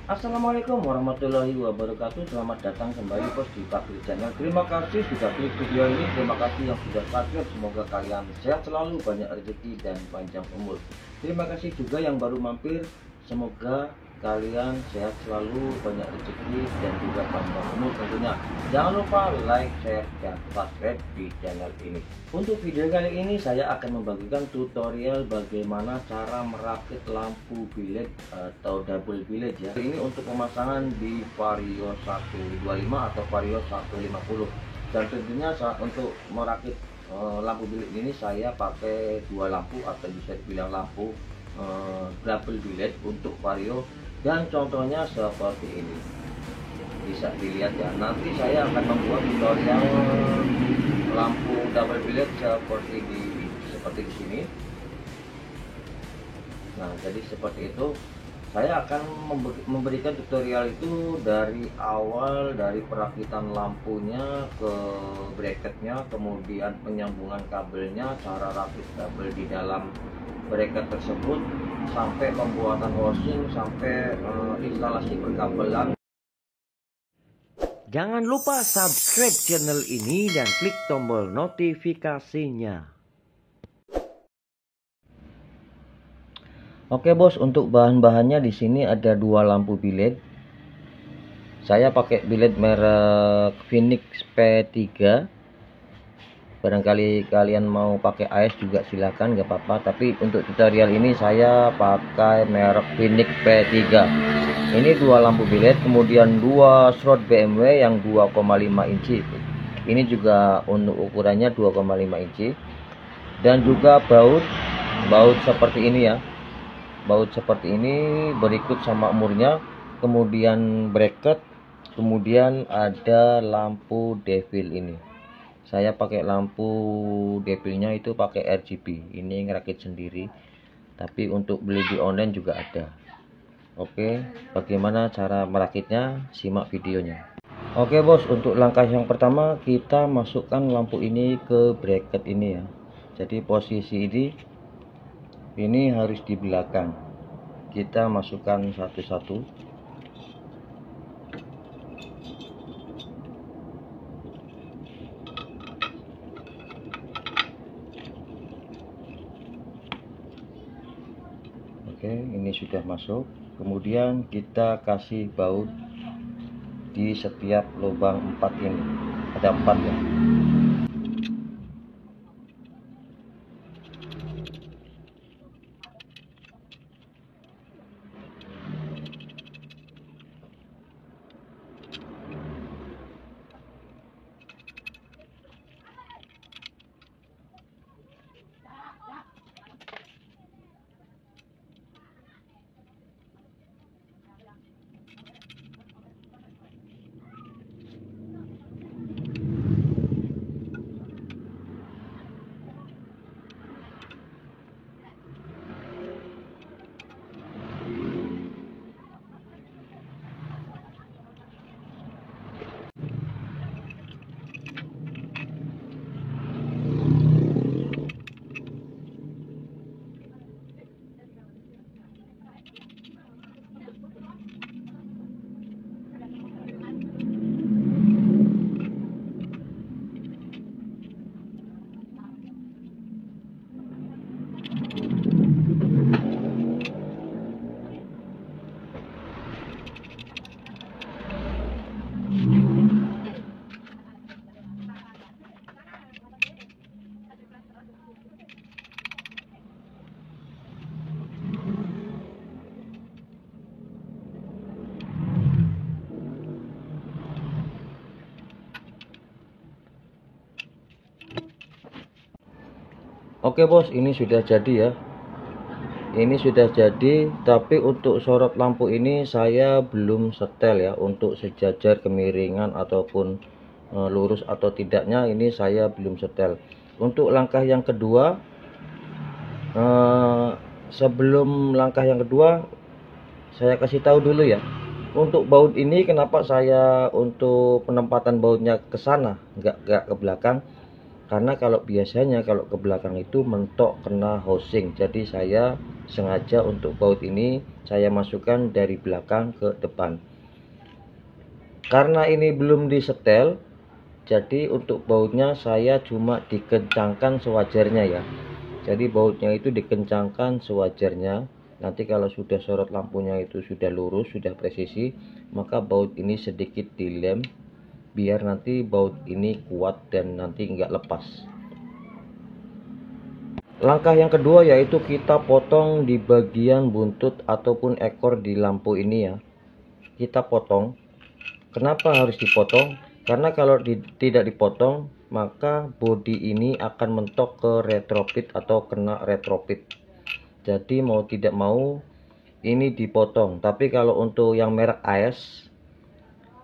Assalamualaikum warahmatullahi wabarakatuh. Selamat datang kembali bos di Pabrik Channel. Terima kasih sudah klik video ini. Terima kasih yang sudah subscribe. Semoga kalian sehat selalu, banyak rezeki dan panjang umur. Terima kasih juga yang baru mampir. Semoga kalian sehat selalu, banyak rezeki dan juga panjang umur tentunya. Jangan lupa like, share, dan subscribe di channel ini. Untuk video kali ini saya akan membagikan tutorial bagaimana cara merakit lampu bilet atau double bilet ya. Ini untuk pemasangan di Vario 125 atau Vario 150. Dan tentunya untuk merakit lampu bilet ini saya pakai dua lampu atau bisa dibilang lampu double bilet untuk Vario, dan contohnya seperti ini, bisa dilihat ya. Nanti saya akan membuat tutorial lampu double bilet seperti di sini. Nah, jadi seperti itu. Saya akan memberikan tutorial itu dari awal, dari perakitan lampunya ke bracketnya, kemudian penyambungan kabelnya, cara rakit kabel di dalam bracket tersebut, sampai pembuatan housing, sampai instalasi perkabelan. Jangan lupa subscribe channel ini dan klik tombol notifikasinya. Oke bos, untuk bahan-bahannya di sini ada dua lampu bilet. Saya pakai bilet merek Phoenix P3. Barangkali kalian mau pakai AS juga silahkan, nggak apa-apa. Tapi untuk tutorial ini saya pakai merek Phoenix P3. Ini dua lampu bilet, kemudian dua slot BMW yang 2,5 inci. Ini juga untuk ukurannya 2,5 inci. Dan juga baut seperti ini ya. Baut seperti ini berikut sama umurnya, kemudian bracket, kemudian ada lampu devil ini. Saya pakai lampu devilnya itu pakai RGB. Ini ngerakit sendiri, tapi untuk beli di online juga ada. Oke, bagaimana cara merakitnya? Simak videonya. Oke bos, untuk langkah yang pertama kita masukkan lampu ini ke bracket ini ya. Jadi posisi ini harus di belakang. Kita masukkan satu-satu. Oke, ini sudah masuk. Kemudian kita kasih baut di setiap lubang 4 ini. Ada 4 ya. Oke bos, ini sudah jadi ya. Ini sudah jadi, tapi untuk sorot lampu ini saya belum setel ya. Untuk sejajar kemiringan ataupun lurus atau tidaknya ini saya belum setel. Untuk langkah yang kedua, sebelum langkah yang kedua saya kasih tahu dulu ya. Untuk baut ini kenapa saya untuk penempatan bautnya ke sana, nggak ke belakang. Karena kalau biasanya kalau ke belakang itu mentok kena housing, jadi saya sengaja untuk baut ini saya masukkan dari belakang ke depan. Karena ini belum disetel, jadi untuk bautnya saya cuma dikencangkan sewajarnya ya. Jadi bautnya itu dikencangkan sewajarnya. Nanti kalau sudah sorot lampunya itu sudah lurus, sudah presisi, maka baut ini sedikit dilem biar nanti baut ini kuat dan nanti nggak lepas. Langkah yang kedua yaitu kita potong di bagian buntut ataupun ekor di lampu ini ya. Kita potong. Kenapa harus dipotong? Karena kalau tidak dipotong, maka bodi ini akan mentok ke retropit atau kena retropit. Jadi mau tidak mau ini dipotong. Tapi kalau untuk yang merek AS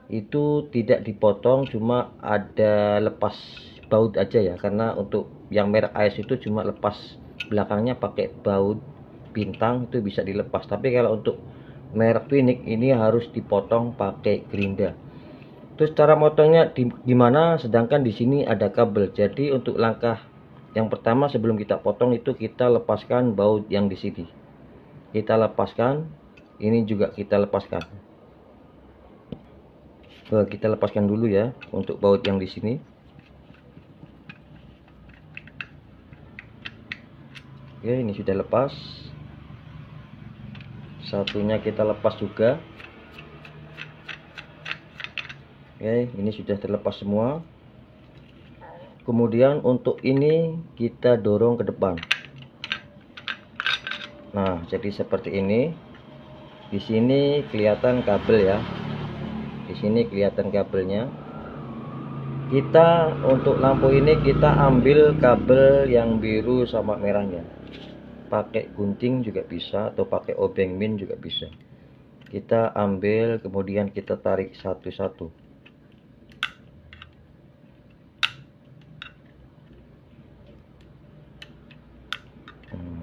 itu tidak dipotong, cuma ada lepas baut aja ya. Karena untuk yang merek AS itu cuma lepas belakangnya pakai baut bintang, itu bisa dilepas. Tapi kalau untuk merek Twinig ini harus dipotong pakai gerinda. Terus cara motongnya gimana? Sedangkan di sini ada kabel. Jadi untuk langkah yang pertama sebelum kita potong itu kita lepaskan baut yang di sini. Kita lepaskan, ini juga kita lepaskan. Kita lepaskan dulu ya untuk baut yang di sini. Oke, ini sudah lepas. Satunya kita lepas juga. Oke, ini sudah terlepas semua. Kemudian untuk ini kita dorong ke depan. Nah, jadi seperti ini. Di sini kelihatan kabel ya. Di sini kelihatan kabelnya. Kita untuk lampu ini kita ambil kabel yang biru sama merahnya. Pakai gunting juga bisa atau pakai obeng min juga bisa. Kita ambil kemudian kita tarik satu-satu.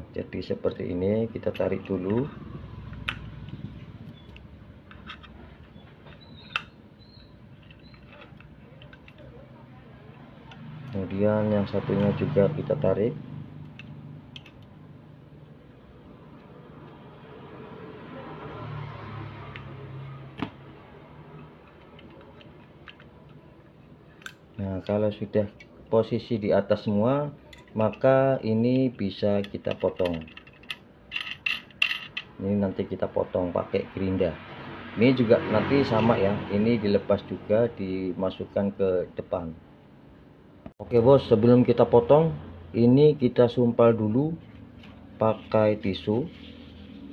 Jadi seperti ini kita tarik dulu. Kemudian yang satunya juga kita tarik. Nah, kalau sudah posisi di atas semua, maka ini bisa kita potong. Ini nanti kita potong pakai gerinda. Ini juga nanti sama ya, ini dilepas juga, dimasukkan ke depan. Oke bos, sebelum kita potong, ini kita sumpal dulu pakai tisu.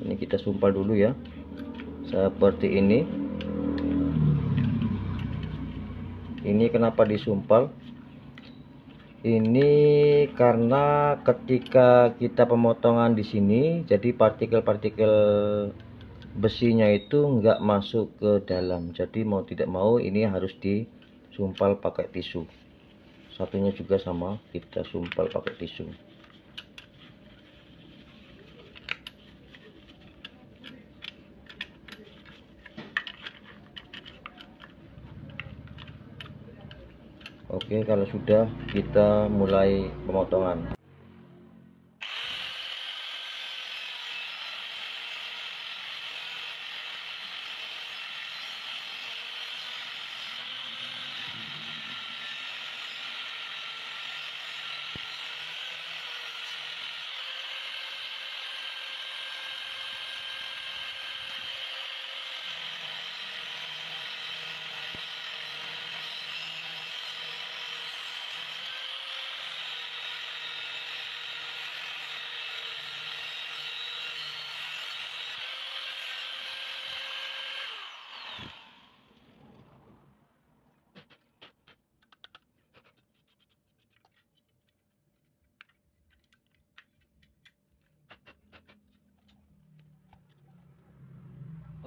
Ini kita sumpal dulu ya, seperti ini. Ini kenapa disumpal? Ini karena ketika kita pemotongan di sini, jadi partikel-partikel besinya itu nggak masuk ke dalam. Jadi mau tidak mau ini harus disumpal pakai tisu. Satunya juga sama, kita sumpal pakai tisu. Oke, kalau sudah kita mulai pemotongan.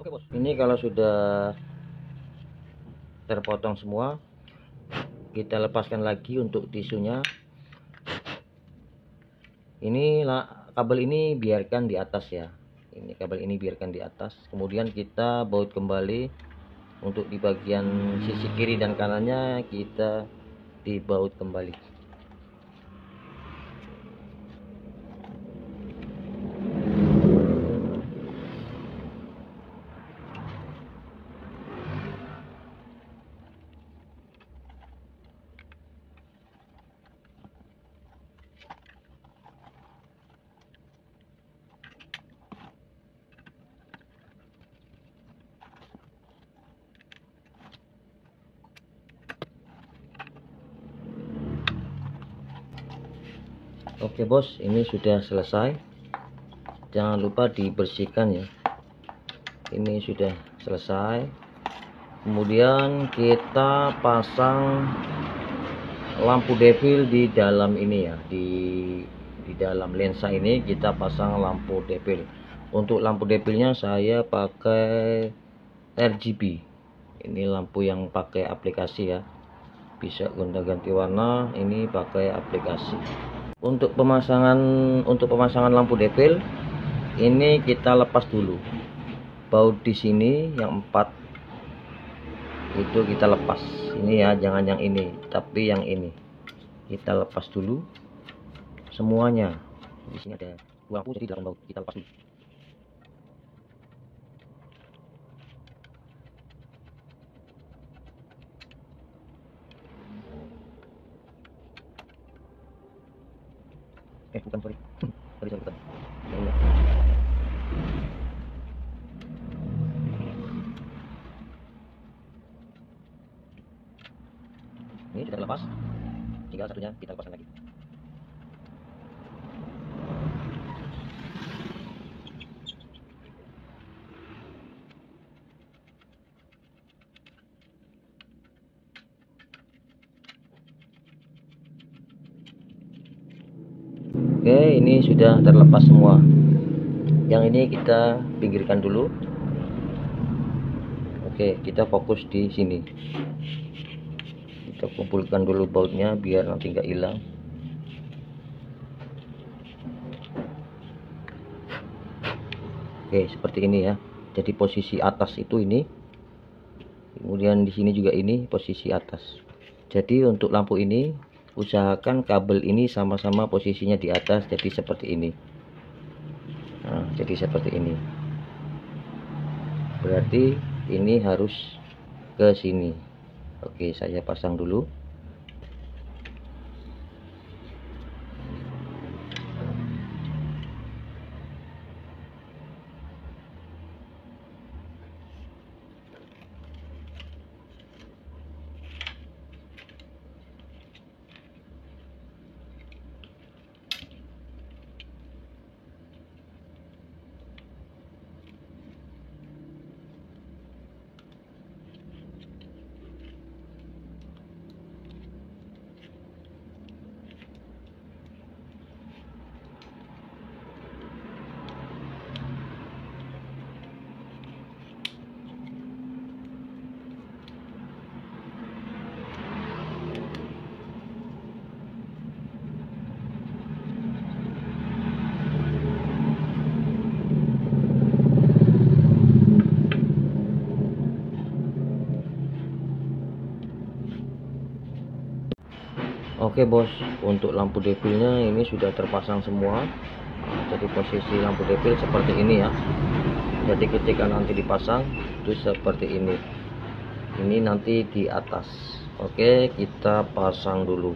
Oke bos, ini kalau sudah terpotong semua, kita lepaskan lagi untuk tisunya. Ini kabel ini biarkan di atas ya. Ini kabel ini biarkan di atas. Kemudian kita baut kembali untuk di bagian sisi kiri dan kanannya kita dibaut kembali. Oke bos, ini sudah selesai. Jangan lupa dibersihkan ya. Ini sudah selesai. Kemudian kita pasang lampu devil di dalam ini ya, di dalam lensa ini kita pasang lampu devil. Untuk lampu devilnya saya pakai RGB. Ini lampu yang pakai aplikasi ya, bisa gonta-ganti warna. Ini pakai aplikasi. Untuk pemasangan lampu devil ini kita lepas dulu baut di sini yang 4 itu kita lepas. Ini ya, jangan yang ini, tapi yang ini kita lepas dulu semuanya. Di sini ada 2 lampu, jadi 8 baut, kita lepas dulu. Bukan, sorry. sorry bukan. Ini sudah lepas, tinggal satunya kita lepaskan lagi. Oke, ini sudah terlepas semua. Yang ini kita pinggirkan dulu. Oke, kita fokus di sini. Kita kumpulkan dulu bautnya biar nanti nggak hilang. Oke, seperti ini ya. Jadi posisi atas itu ini. Kemudian di sini juga ini posisi atas. Jadi untuk lampu ini usahakan kabel ini sama-sama posisinya di atas, jadi seperti ini. Nah, jadi seperti ini. Berarti ini harus ke sini. Oke, saya pasang dulu. Oke bos, untuk lampu devilnya ini sudah terpasang semua. Nah, jadi posisi lampu devil seperti ini ya. Jadi ketika nanti dipasang itu seperti ini. Ini nanti di atas. Oke, kita pasang dulu.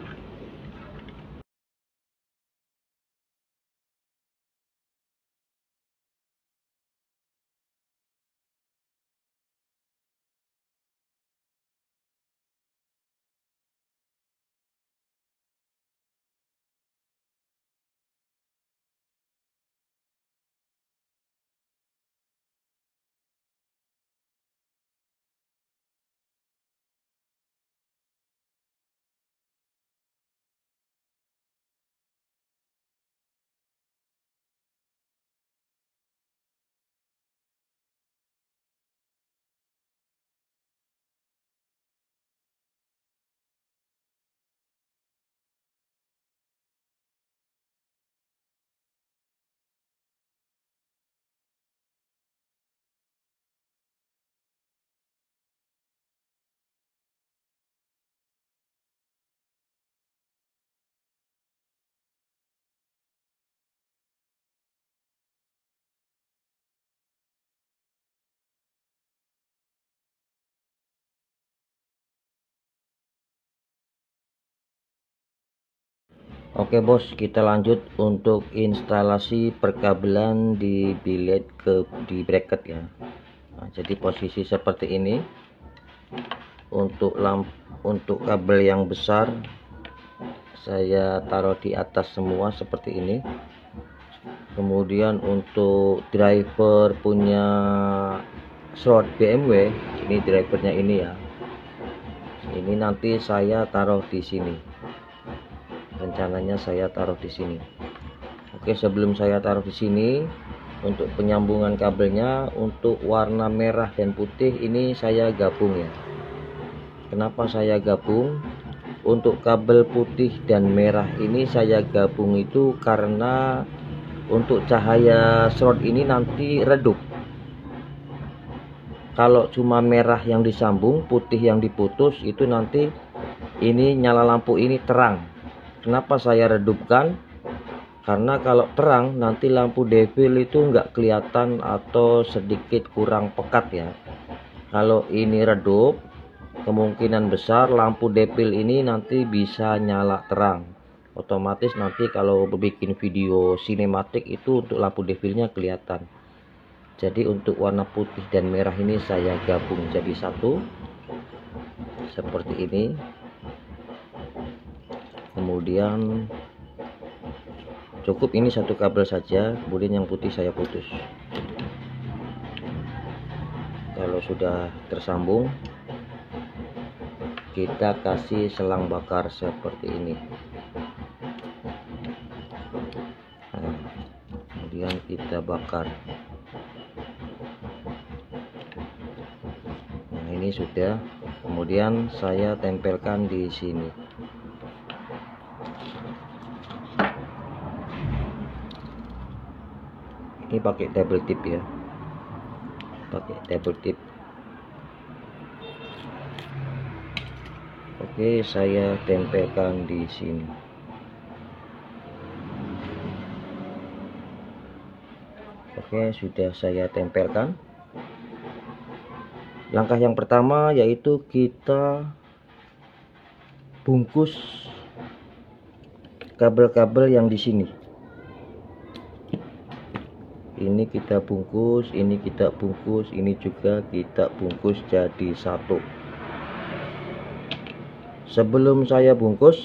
Oke bos, kita lanjut untuk instalasi perkabelan di bilet di bracket ya. Nah, jadi posisi seperti ini. Untuk kabel yang besar saya taruh di atas semua seperti ini. Kemudian untuk driver punya slot BMW, ini drivernya ini ya, ini nanti saya taruh di sini, rencananya saya taruh di sini. Oke, sebelum saya taruh di sini, untuk penyambungan kabelnya untuk warna merah dan putih ini saya gabung ya. Kenapa saya gabung? Untuk kabel putih dan merah ini saya gabung itu karena untuk cahaya slot ini nanti redup. Kalau cuma merah yang disambung, putih yang diputus, itu nanti ini nyala lampu ini terang. Kenapa saya redupkan? Karena kalau terang nanti lampu devil itu nggak kelihatan atau sedikit kurang pekat ya. Kalau ini redup, kemungkinan besar lampu devil ini nanti bisa nyala terang. Otomatis nanti kalau bikin video sinematik itu untuk lampu devilnya kelihatan. Jadi untuk warna putih dan merah ini saya gabung jadi satu seperti ini. Kemudian cukup ini satu kabel saja, kemudian yang putih saya putus. Kalau sudah tersambung, kita kasih selang bakar seperti ini. Nah, kemudian kita bakar. Nah, ini sudah. Kemudian saya tempelkan di sini. Ini pakai double tip ya, pakai double tip. Oke, saya tempelkan di sini. Oke, sudah saya tempelkan. Langkah yang pertama yaitu kita bungkus kabel-kabel yang di sini. Ini kita bungkus, ini kita bungkus, ini juga kita bungkus jadi satu. Sebelum saya bungkus,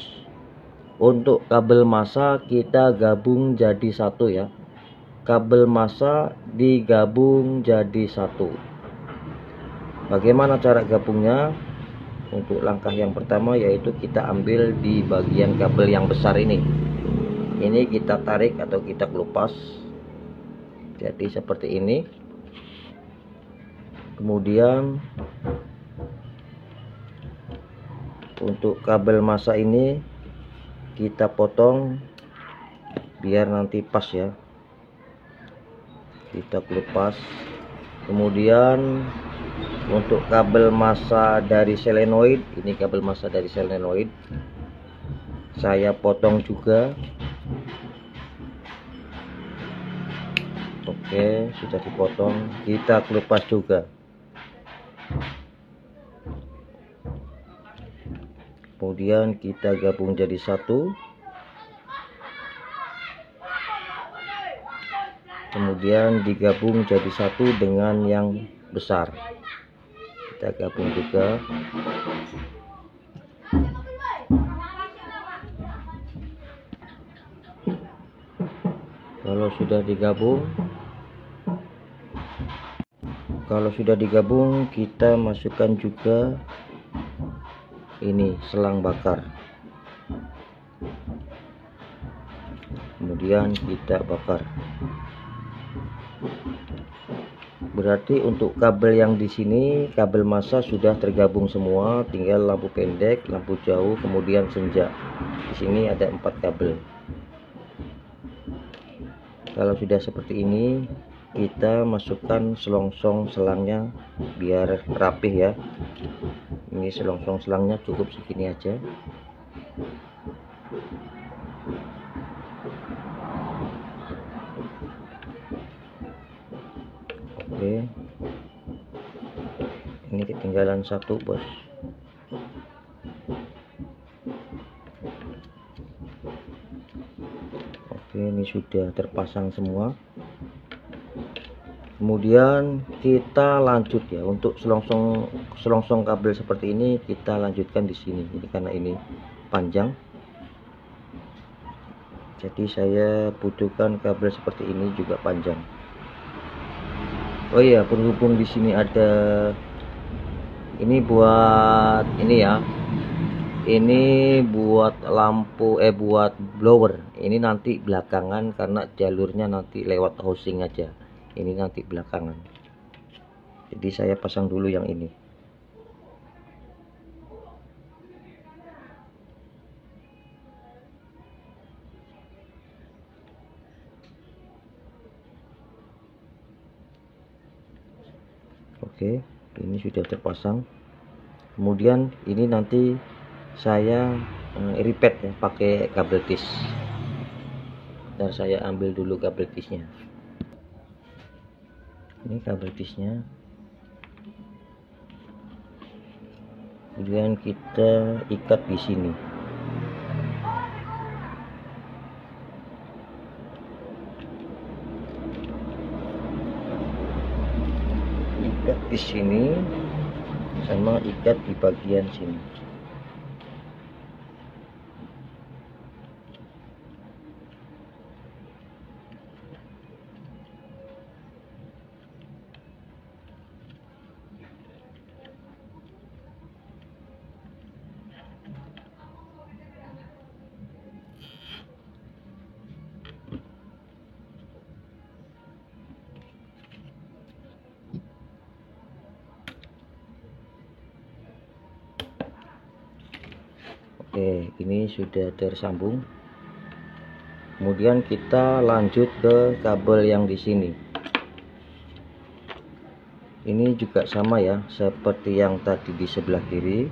untuk kabel massa kita gabung jadi satu ya. Kabel massa digabung jadi satu. Bagaimana cara gabungnya? Untuk langkah yang pertama yaitu kita ambil di bagian kabel yang besar ini. Ini kita tarik atau kita kelupas. Jadi seperti ini. Kemudian untuk kabel massa ini kita potong biar nanti pas ya. Kita kelupas. Kemudian untuk kabel massa dari solenoid, ini kabel massa dari solenoid, saya potong juga. Oke, sudah dipotong, kita kelupas juga. Kemudian kita gabung jadi satu. Kemudian digabung jadi satu dengan yang besar. Kita gabung juga. Kalau sudah digabung, kita masukkan juga ini selang bakar. Kemudian kita bakar. Berarti untuk kabel yang di sini, kabel massa sudah tergabung semua, tinggal lampu pendek, lampu jauh, kemudian senja. Di sini ada 4 kabel. Kalau sudah seperti ini, kita masukkan selongsong selangnya biar rapih ya. Ini selongsong selangnya cukup segini aja. Oke, ini ketinggalan satu bos. Oke, ini sudah terpasang semua. Kemudian kita lanjut ya, untuk selongsong kabel seperti ini kita lanjutkan di sini. Ini karena ini panjang, Jadi saya butuhkan kabel seperti ini juga panjang. Oh iya, berhubung di sini ada ini buat ini ya. Ini buat lampu buat blower. Ini nanti belakangan karena jalurnya nanti lewat housing aja. Ini nanti belakangan. Jadi saya pasang dulu yang ini. Oke, ini sudah terpasang. Kemudian ini nanti saya repeat ya pakai kabel tis. Dan saya ambil dulu kabel tisnya. Ini kabel tisnya. Kemudian kita ikat di sini. Ikat di sini sama ikat di bagian sini. Oke, ini sudah tersambung. Kemudian kita lanjut ke kabel yang di sini. Ini juga sama ya, seperti yang tadi di sebelah kiri.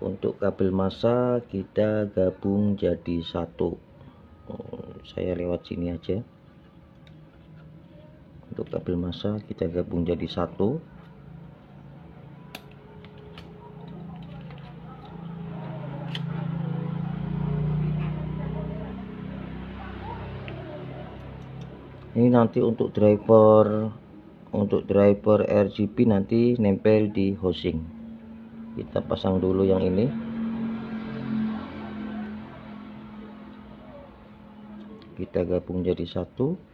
Untuk kabel massa kita gabung jadi satu. Saya lewat sini aja. Untuk kabel massa kita gabung jadi satu. Ini nanti untuk driver RGB nanti nempel di housing. Kita pasang dulu yang ini. Kita gabung jadi satu.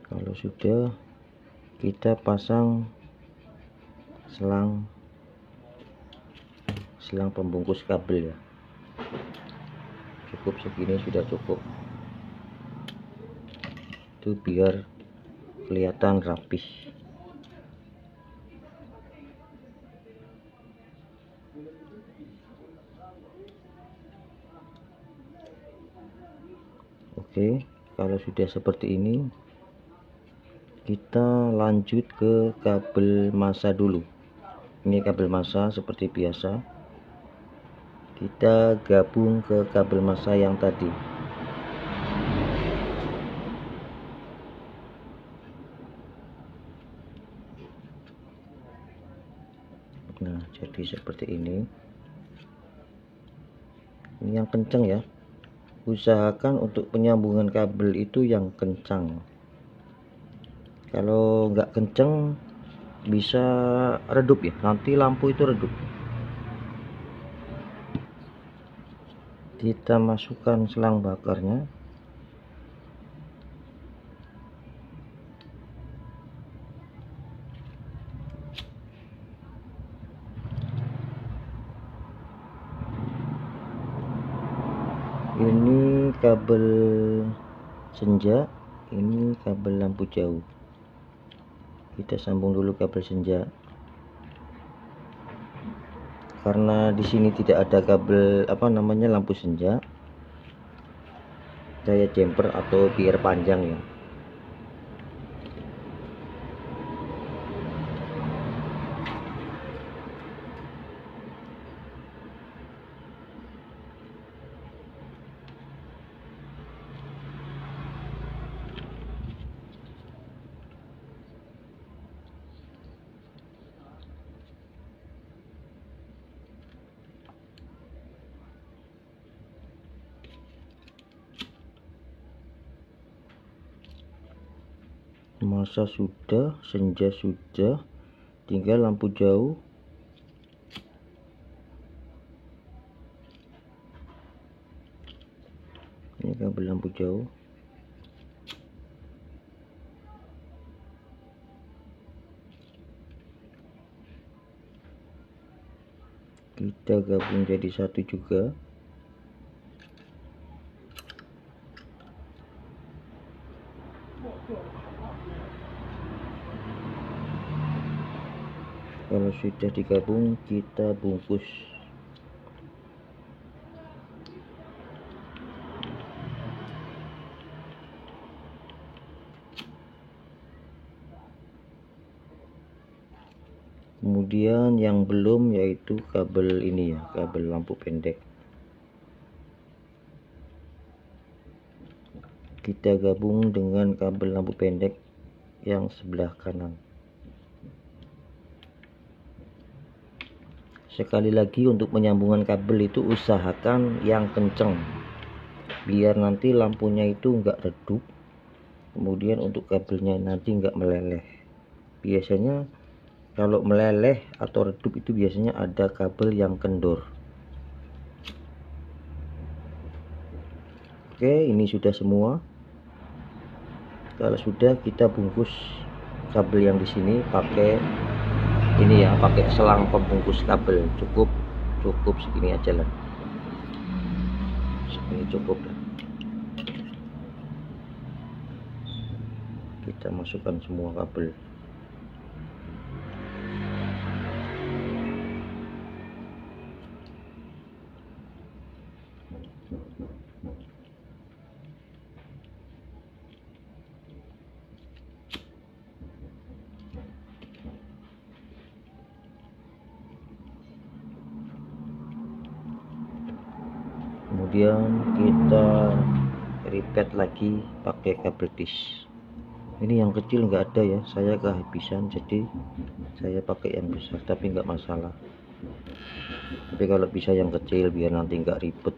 Kalau sudah, kita pasang selang pembungkus kabel ya. Cukup segini sudah cukup. Itu biar kelihatan rapih. Oke, kalau sudah seperti ini, kita lanjut ke kabel massa dulu. Ini kabel massa seperti biasa. Kita gabung ke kabel massa yang tadi. Nah, jadi seperti ini. Ini yang kencang ya. Usahakan untuk penyambungan kabel itu yang kencang. Kalau nggak kencang bisa redup ya, nanti lampu itu redup. Kita masukkan selang bakarnya. Ini kabel senja, ini kabel lampu jauh. Kita sambung dulu kabel senja. Karena di sini tidak ada kabel lampu senja, saya jumper atau biar panjang ya. masa sudah, senja sudah, tinggal lampu jauh. Ini kabel lampu jauh. Kita gabung jadi satu juga. Kalau sudah digabung, kita bungkus. Kemudian yang belum yaitu kabel ini ya, kabel lampu pendek. Kita gabung dengan kabel lampu pendek yang sebelah kanan. Sekali lagi, untuk penyambungan kabel itu usahakan yang kenceng, biar nanti lampunya itu enggak redup. Kemudian untuk kabelnya nanti enggak meleleh. Biasanya kalau meleleh atau redup itu biasanya ada kabel yang kendor. Oke, ini sudah semua. Kalau sudah, kita bungkus kabel yang di sini pakai ini ya, pakai selang pembungkus kabel. Cukup segini aja lah. Segini cukup lah. Kita masukkan semua kabel. Kemudian kita repeat lagi pakai kabel disk. Ini yang kecil nggak ada ya, saya kehabisan, jadi saya pakai yang besar, tapi nggak masalah. Tapi kalau bisa yang kecil biar nanti nggak ribet.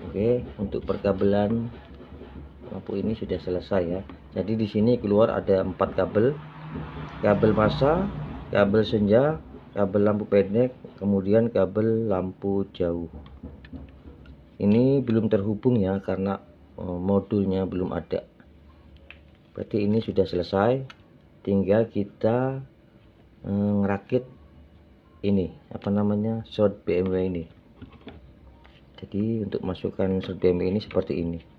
Oke, untuk perkabelan lampu ini sudah selesai ya. Jadi di sini keluar ada 4 kabel. Kabel masa, kabel senja, kabel lampu pendek, kemudian kabel lampu jauh. Ini belum terhubung ya, karena modulnya belum ada. Berarti ini sudah selesai. Tinggal kita ngerakit ini, apa namanya, short BMW ini. Jadi untuk masukkan short BMW ini seperti ini.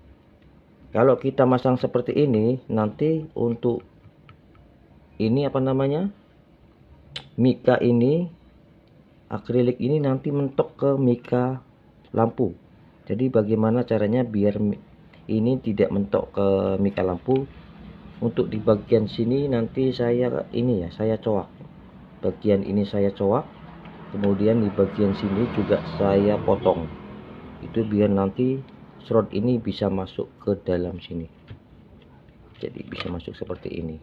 Kalau kita masang seperti ini, nanti untuk ini apa namanya, mika ini, akrilik ini nanti mentok ke mika lampu. Jadi bagaimana caranya biar ini tidak mentok ke mika lampu? Untuk di bagian sini nanti saya ini ya, saya coak. Bagian ini saya coak, kemudian di bagian sini juga saya potong. Itu biar nanti shroud ini bisa masuk ke dalam sini. Jadi bisa masuk seperti ini.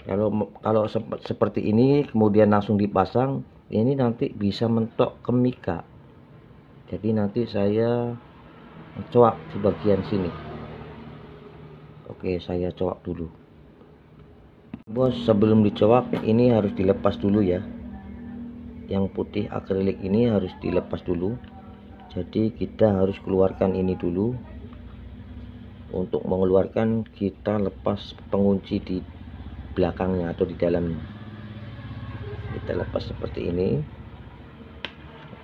Kalau seperti ini kemudian langsung dipasang, ini nanti bisa mentok ke mika. Jadi nanti saya coak di bagian sini. Oke, saya coak dulu. Bos, sebelum dicoak ini harus dilepas dulu ya. Yang putih akrilik ini harus dilepas dulu. Jadi kita harus keluarkan ini dulu. Untuk mengeluarkan, kita lepas pengunci di belakangnya atau di dalamnya. Kita lepas seperti ini.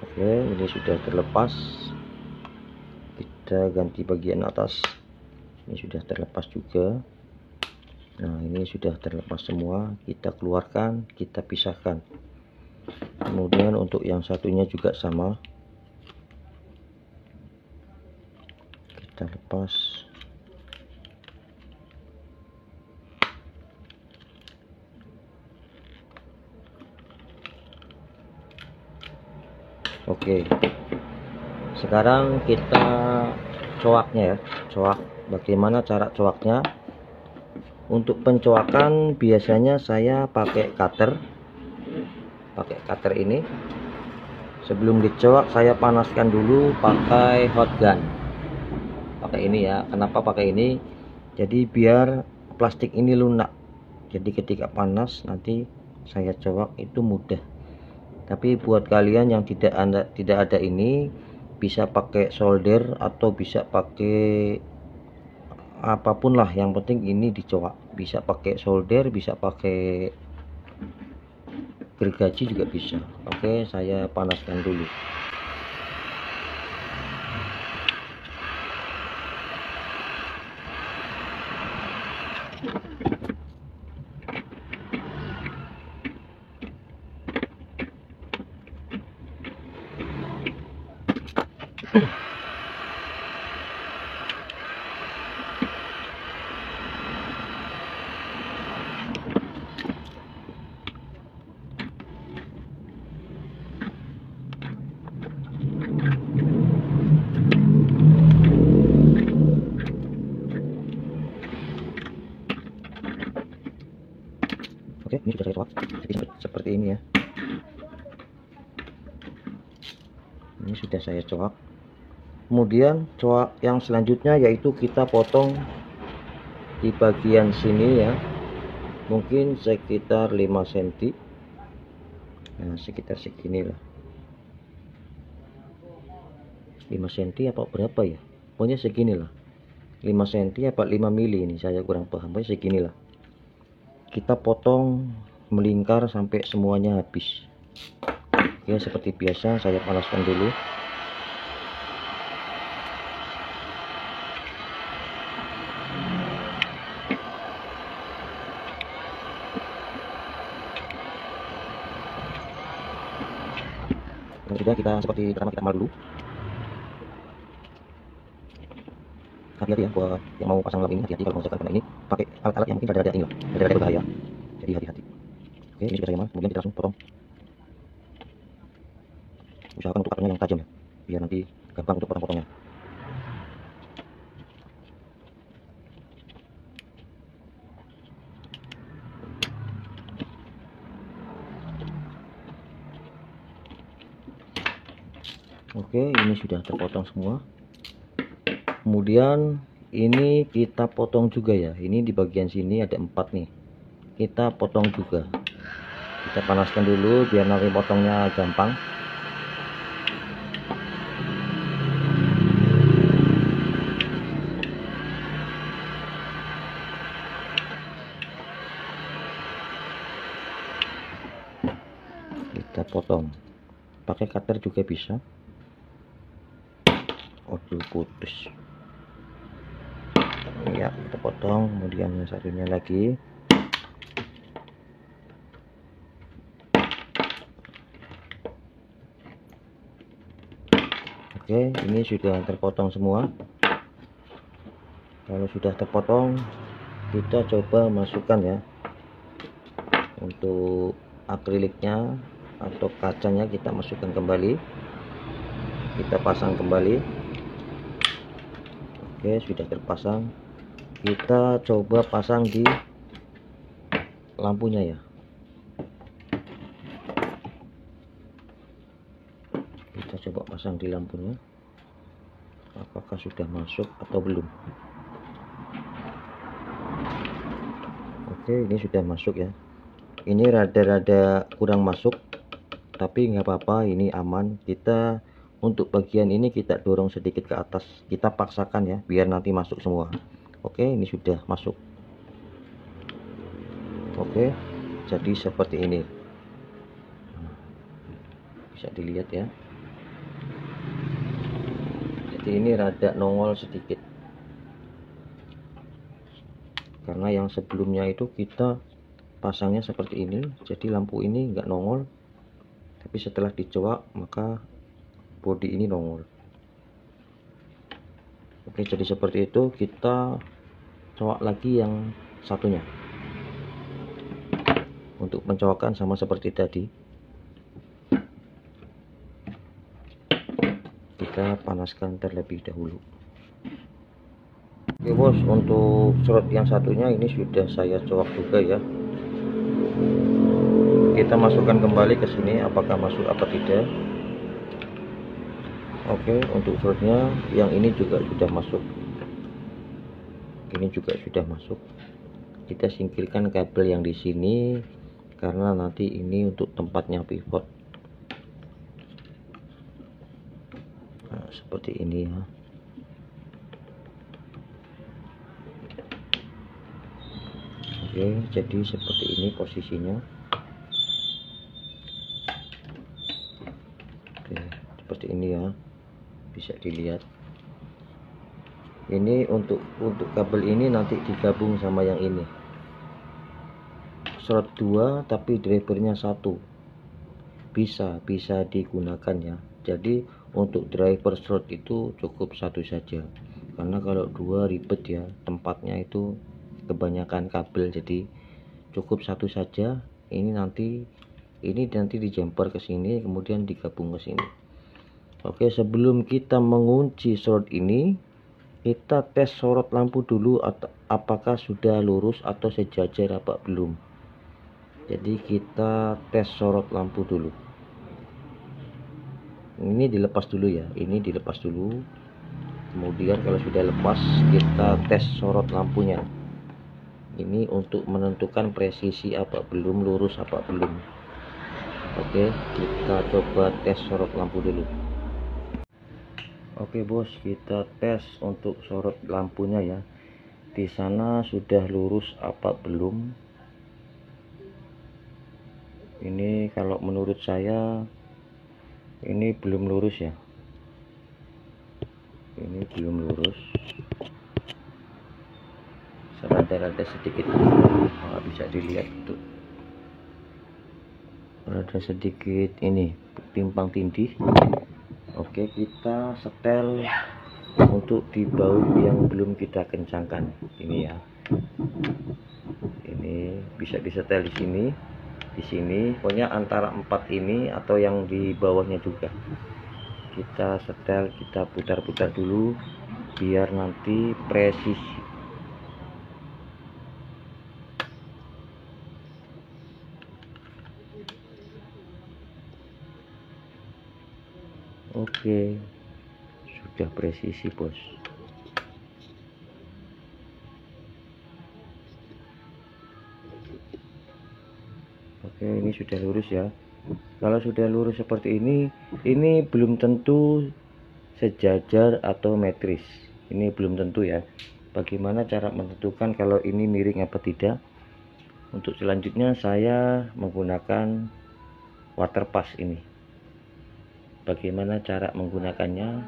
Oke, ini sudah terlepas. Kita ganti bagian atas. Ini sudah terlepas juga. Nah, ini sudah terlepas semua. Kita keluarkan, kita pisahkan. Kemudian untuk yang satunya juga sama. Kita lepas. Oke, sekarang kita coaknya ya. Coak, bagaimana cara coaknya? Untuk pencoakan biasanya saya pakai cutter ini. Sebelum dicoak saya panaskan dulu pakai hot gun. Pakai ini ya. Kenapa pakai ini? Jadi biar plastik ini lunak. Jadi ketika panas nanti saya coak itu mudah. Tapi buat kalian yang tidak ada ini, bisa pakai solder atau bisa pakai apapun lah, yang penting ini dicoak. Bisa pakai solder, bisa pakai gergaji juga bisa. Oke, saya panaskan dulu. Oke, ini sudah saya coak. Jadi seperti ini ya. Ini sudah saya coak. Kemudian coak yang selanjutnya yaitu kita potong di bagian sini ya. Mungkin sekitar 5 cm. Nah, sekitar segini lah. 5 cm apa berapa ya? Pokoknya segini lah. 5 cm apa 5 mili ini, saya kurang paham. Pokoknya segini lah. Kita potong melingkar sampai semuanya habis. Oke, seperti biasa saya panaskan dulu. Dan sudah kita seperti pertama kita mal dulu. Hati-hati ya buat yang mau pasang lap ini, hati-hati kalau mengerjakan karena ini pakai alat-alat yang mungkin rada-rada ini loh, rada-rada berbahaya. Jadi hati-hati. Oke, ini sudah saya mal. Kemudian kita langsung potong. Usahakan untuk potongnya yang tajam ya, biar nanti gampang untuk potong-potongnya. Oke, ini sudah terpotong semua. Kemudian ini kita potong juga ya. Ini di bagian sini ada 4 nih. Kita potong juga. Kita panaskan dulu biar nanti potongnya gampang. Kita potong. Pakai cutter juga bisa. Aduh, putus. Ya, kita potong. Kemudian yang satunya lagi. Oke, ini sudah terpotong semua. Kalau sudah terpotong, kita coba masukkan ya. Untuk akriliknya atau kacanya kita masukkan kembali. Kita pasang kembali. Oke, sudah terpasang. Kita coba pasang di lampunya ya. Kita coba pasang di lampunya. Apakah sudah masuk atau belum? Oke, ini sudah masuk ya. Ini rada-rada kurang masuk, tapi nggak apa-apa, ini aman. Kita untuk bagian ini kita dorong sedikit ke atas. Kita paksakan ya, biar nanti masuk semua. Oke, ini sudah masuk. Oke, jadi seperti ini. Bisa dilihat ya. Jadi ini rada nongol sedikit. Karena yang sebelumnya itu kita pasangnya seperti ini, jadi lampu ini nggak nongol. Tapi setelah dicoak maka bodi ini nongol. Oke, jadi seperti itu. Kita coak lagi yang satunya. Untuk pencoakan sama seperti tadi. Kita panaskan terlebih dahulu. Oke bos, untuk slot yang satunya ini sudah saya coak juga ya. Kita masukkan kembali ke sini, apakah masuk apa tidak. Oke, untuk slotnya yang ini juga sudah masuk, ini juga sudah masuk. Kita singkirkan kabel yang di sini karena nanti ini untuk tempatnya pivot. Nah, seperti ini ya. Oke, jadi seperti ini posisinya. Oke, seperti ini ya, bisa dilihat. Ini untuk kabel ini nanti digabung sama yang ini, slot 2 tapi drivernya 1, bisa digunakan ya. Jadi untuk driver slot itu cukup 1 saja, karena kalau 2 ribet ya, tempatnya itu kebanyakan kabel, jadi cukup 1 saja. Ini nanti dijumper ke sini, kemudian digabung ke sini. Oke, sebelum kita mengunci slot ini, kita tes sorot lampu dulu apakah sudah lurus atau sejajar apa belum. Jadi kita tes sorot lampu dulu. Ini dilepas dulu ya, ini dilepas dulu. Kemudian kalau sudah lepas, kita tes sorot lampunya. Ini untuk menentukan presisi apa belum, lurus apa belum. Oke, kita coba tes sorot lampu dulu. Oke bos, kita tes untuk sorot lampunya ya. Di sana sudah lurus apa belum? Ini kalau menurut saya ini belum lurus ya. Ini belum lurus. Rada-rada sedikit, bisa dilihat tuh. Rada sedikit ini timpang tindih. Oke, kita setel untuk di baut yang belum kita kencangkan ini ya. Ini bisa disetel di sini, pokoknya antara 4 ini atau yang di bawahnya juga. Kita setel, kita putar-putar dulu biar nanti presisi. Oke, sudah presisi bos. Oke, ini sudah lurus ya. Kalau sudah lurus seperti ini belum tentu sejajar atau metris. Ini belum tentu ya. Bagaimana cara menentukan kalau ini miring apa tidak? Untuk selanjutnya saya menggunakan water pass ini. Bagaimana cara menggunakannya?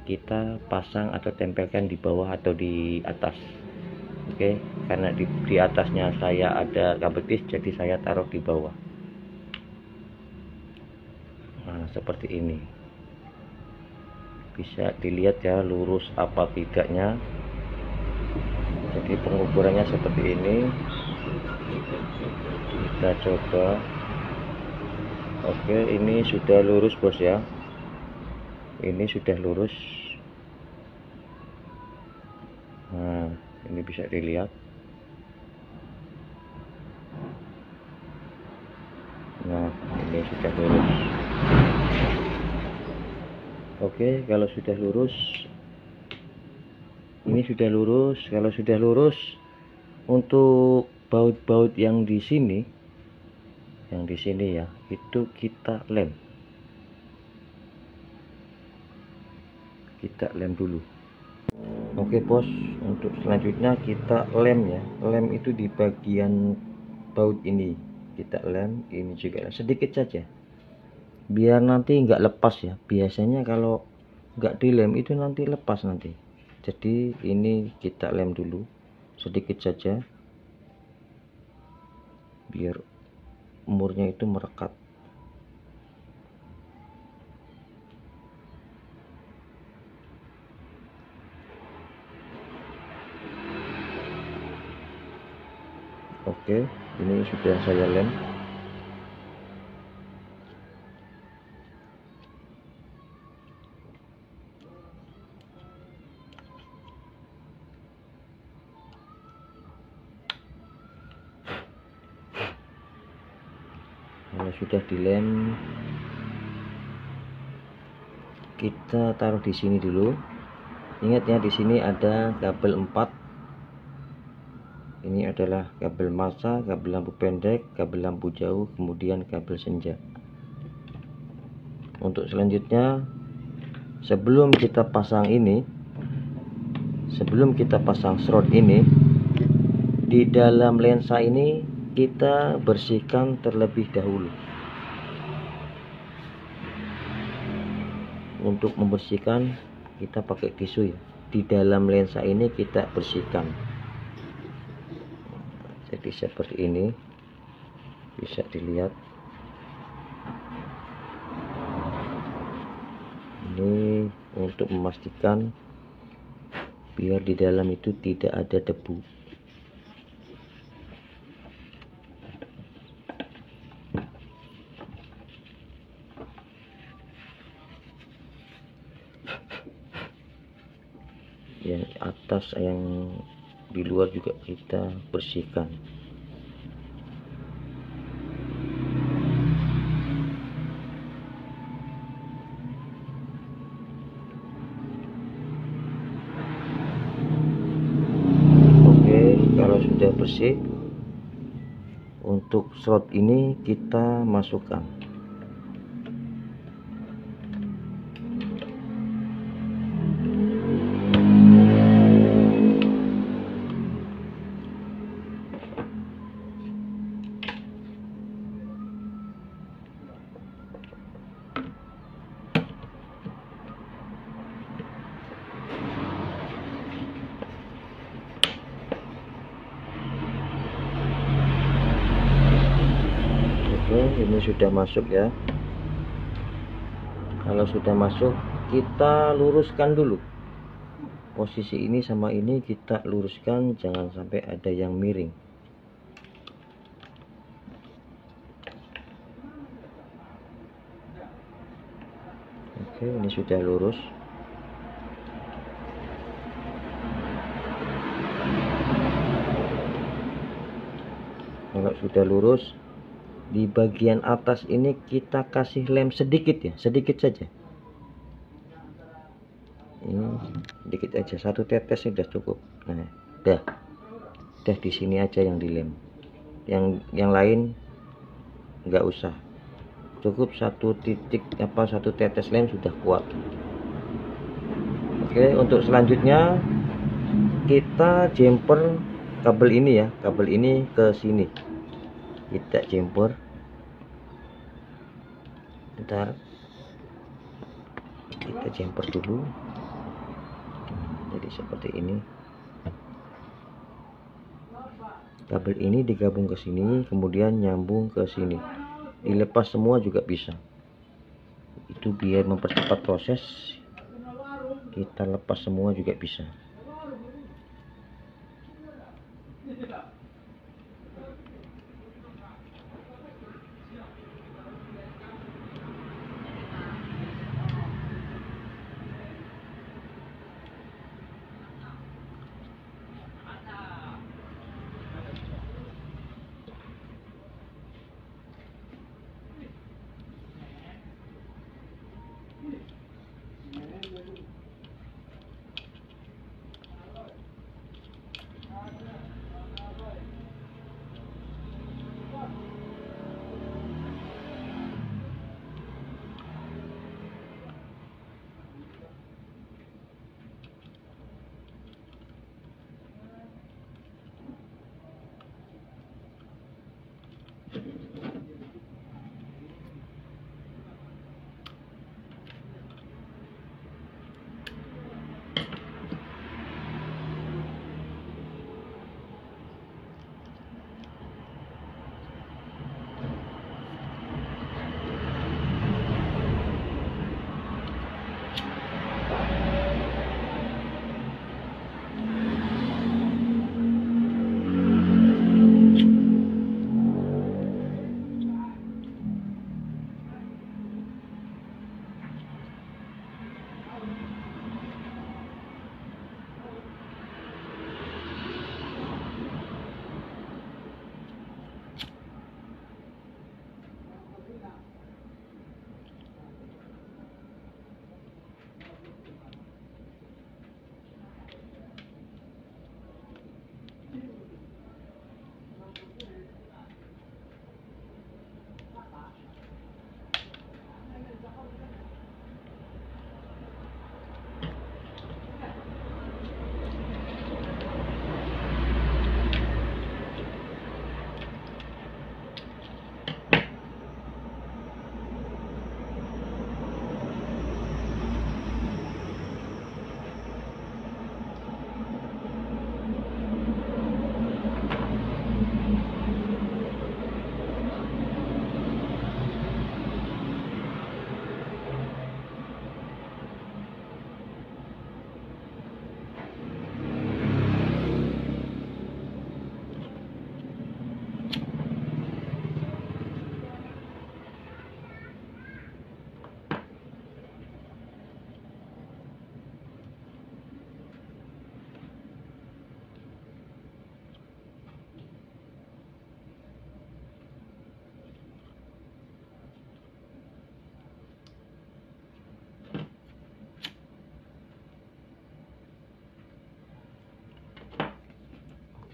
Kita pasang atau tempelkan di bawah atau di atas. Oke, karena di atasnya saya ada kabel tis, jadi saya taruh di bawah. Nah, seperti ini. Bisa dilihat ya lurus apa tidaknya. Jadi pengukurannya seperti ini. Kita coba. Oke, ini sudah lurus bos ya. Ini sudah lurus. Nah, ini bisa dilihat. Nah, ini sudah lurus. Oke, kalau sudah lurus, ini sudah lurus. Kalau sudah lurus, untuk baut-baut yang di sini ya, itu kita lem. Kita lem dulu. Oke bos, untuk selanjutnya kita lem ya. Lem itu di bagian baut ini. Kita lem, ini juga sedikit saja. Biar nanti nggak lepas ya. Biasanya kalau nggak dilem itu nanti lepas nanti. Jadi ini kita lem dulu sedikit saja. Biar umurnya itu merekat. Oke, ini sudah saya lem. Kalau sudah dilem, kita taruh di sini dulu. Ingat ya, di sini ada kabel 4. Ini adalah kabel massa, kabel lampu pendek, kabel lampu jauh, kemudian kabel senja. Untuk selanjutnya, sebelum kita pasang shroud ini, di dalam lensa ini kita bersihkan terlebih dahulu. Untuk membersihkan kita pakai tisu ya. Di dalam lensa ini kita bersihkan. Jadi seperti ini, bisa dilihat. Ini untuk memastikan biar di dalam itu tidak ada debu. Yang atas, yang di luar juga kita bersihkan. Oke, kalau sudah bersih, untuk slot ini kita masukkan. Oke, ini sudah masuk ya. Kalau sudah masuk, kita luruskan dulu. Posisi ini sama ini kita luruskan, jangan sampai ada yang miring. Oke, ini sudah lurus. Kalau sudah lurus, di bagian atas ini kita kasih lem sedikit ya, sedikit saja. Ini sedikit aja, 1 tetes sudah cukup. Nah, dah di sini aja yang dilem. Yang lain nggak usah. Cukup 1 tetes lem sudah kuat. Oke, untuk selanjutnya kita jumper kabel ini ya, kabel ini ke sini. Kita jumper. Bentar. Kita jumper dulu. Jadi seperti ini. Kabel ini digabung ke sini, kemudian nyambung ke sini. Dilepas semua juga bisa. Itu biar mempercepat proses. Kita lepas semua juga bisa.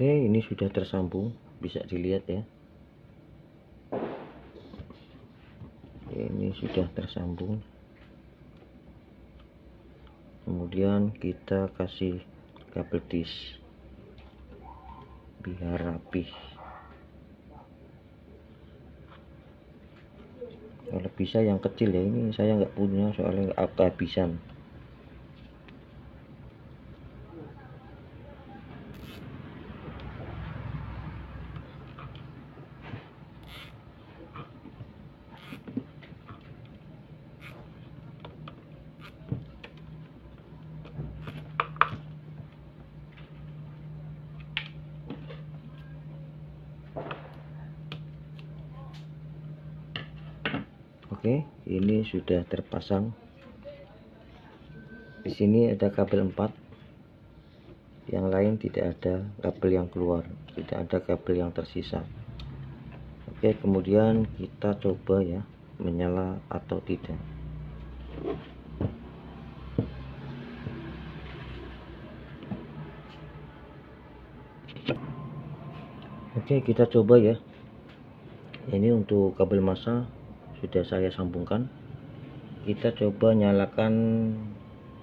Oke, ini sudah tersambung, bisa dilihat ya. Ini sudah tersambung. Kemudian kita kasih kabel disk biar rapih. Kalau bisa yang kecil ya, ini saya nggak punya soalnya nggak kehabisan. Oke, ini sudah terpasang. Di sini ada kabel 4. Yang lain tidak ada kabel yang keluar, tidak ada kabel yang tersisa. Oke, kemudian kita coba ya, menyala atau tidak. Oke, kita coba ya. Ini untuk kabel massa sudah saya sambungkan. Kita coba nyalakan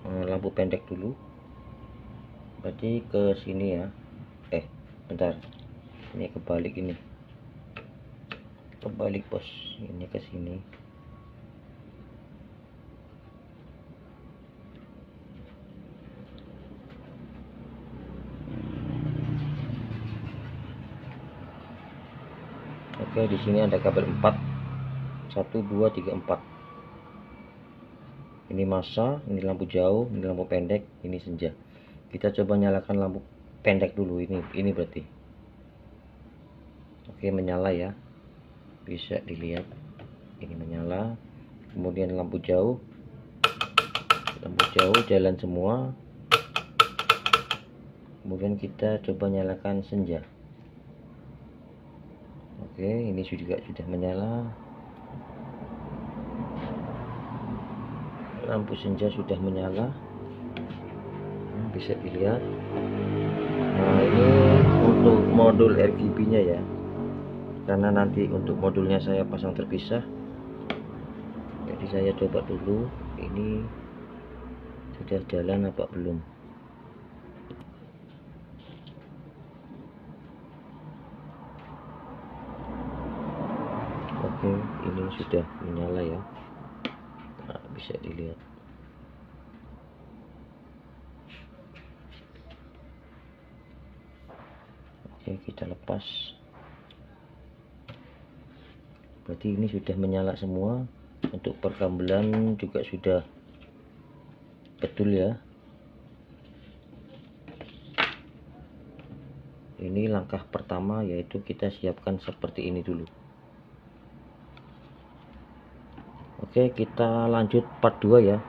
lampu pendek dulu. Berarti ke sini ya. Bentar. Ini kebalik ini. Kebalik, bos. Ini ke sini. Oke, di sini ada kabel 4. 1 2 3 4. Ini massa, ini lampu jauh, ini lampu pendek, ini senja. Kita coba nyalakan lampu pendek dulu, ini berarti. Oke, menyala ya. Bisa dilihat. Ini menyala. Kemudian lampu jauh jalan semua. Kemudian kita coba nyalakan senja. Oke, ini juga sudah menyala. Lampu senja sudah menyala, bisa dilihat. Nah, ini untuk modul RGB nya ya, karena nanti untuk modulnya saya pasang terpisah. Jadi saya coba dulu ini sudah jalan apa belum. Oke, ini sudah menyala ya. Nah, bisa dilihat. Oke, kita lepas. Berarti ini sudah menyala semua. Untuk perkabelan juga sudah betul ya. Ini langkah pertama, yaitu kita siapkan seperti ini dulu. Oke, kita lanjut part 2 ya.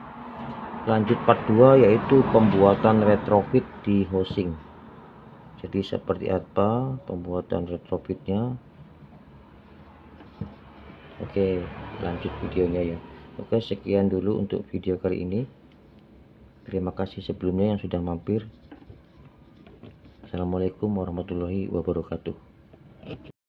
Lanjut part 2 yaitu pembuatan retrofit di housing. Jadi seperti apa pembuatan retrofitnya. Oke, lanjut videonya ya. Oke, sekian dulu untuk video kali ini. Terima kasih sebelumnya yang sudah mampir. Assalamualaikum warahmatullahi wabarakatuh.